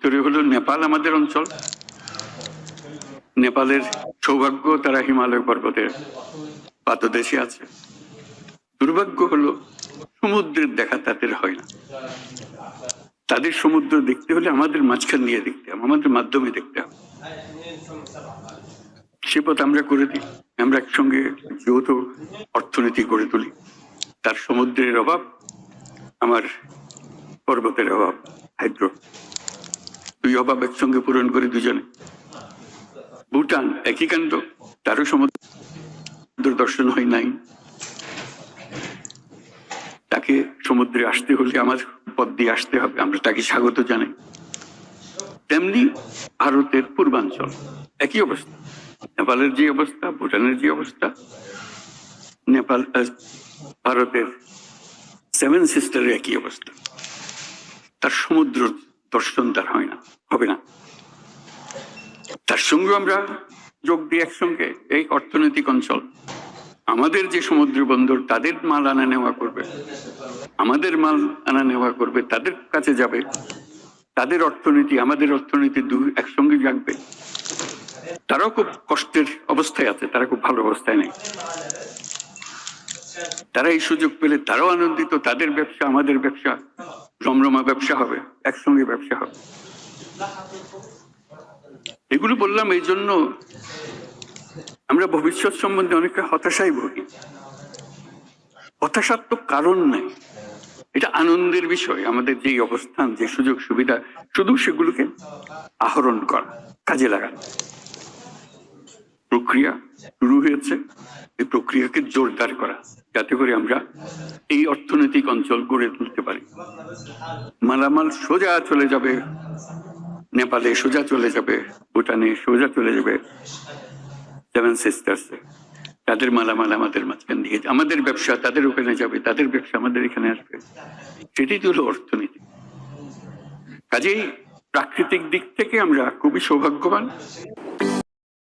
উত্তরে হলো নেপাল আমাদের অঞ্চল। নেপালের সৌভাগ্য, তারা হিমালয় পর্বতের পাদদেশে আছে। দুর্ভাগ্য হলো সমুদ্রের দেখা তাদের হয় না। তাদের সমুদ্র দেখতে হলে আমাদের মাঝখান দিয়ে দেখতে হবে, আমাদের মাধ্যমে দেখতে হবে। সে পথ আমরা করে দিই। আমরা একসঙ্গে যৌথ অর্থনীতি গড়ে তুলি। তার সমুদ্রের অভাব, আমার পর্বতের অভাব, হাইড্রো, দুই অভাব একসঙ্গে পূরণ করে দুজনে। ভুটান একই কাণ্ড, তারও সমুদ্র দর্শন হয় নাই। তাকে সমুদ্রে আসতে হলে আমার পথ দিয়ে আসতে হবে, আমরা তাকে স্বাগত জানাই। তেমনি ভারতের পূর্বাঞ্চল একই অবস্থা, নেপালের যে অবস্থা, ভুটানের যে অবস্থা, নেপাল ভারতের সেভেন সিস্টারের একই অবস্থা। তার সমুদ্র দর্শন তার হয় না, হবে না। তার সঙ্গে আমরা যোগ দিই একসঙ্গে এই অর্থনৈতিক অঞ্চল। আমাদের যে সমুদ্র বন্দর, তাদের মাল আনা নেওয়া করবে, আমাদের মাল আনা নেওয়া করবে, তাদের কাছে যাবে। তাদের অর্থনীতি আমাদের অর্থনীতি দুই একসঙ্গে জাগবে। তারাও খুব কষ্টের অবস্থায় আছে, তারা খুব ভালো অবস্থায় নেই। তারা এই সুযোগ পেলে তারাও আনন্দিত, তাদের ব্যবসা আমাদের ব্যবসা রমরমা ব্যবসা হবে, একসঙ্গে ব্যবসা হবে। এগুলো বললাম এই জন্য, আমরা ভবিষ্যৎ সম্বন্ধে অনেকটা হতাশায় ভুগি। হতাশার তো কারণ নাই, এটা আনন্দের বিষয়। আমাদের যে অবস্থান, যে সুযোগ সুবিধা, শুধু সেগুলোকে আহরণ করা, কাজে লাগানো। প্রক্রিয়া শুরু হয়েছে, এই প্রক্রিয়াকে জোরদার করা, যাতে করে আমরা এই অর্থনৈতিক অঞ্চল গড়ে তুলতে পারি। মালামাল সোজা চলে যাবে নেপালে, সোজা চলে যাবে ভুটানে, সোজা চলে যাবে সেভেন সিস্টার্সে। তাদের মালামাল আমাদের মাঝখান দিয়ে, আমাদের ব্যবসা তাদের ওখানে যাবে, তাদের ব্যবসা আমাদের এখানে আসবে। সেটাই তো হলো অর্থনীতি। কাজেই প্রাকৃতিক দিক থেকে আমরা খুবই সৌভাগ্যবান।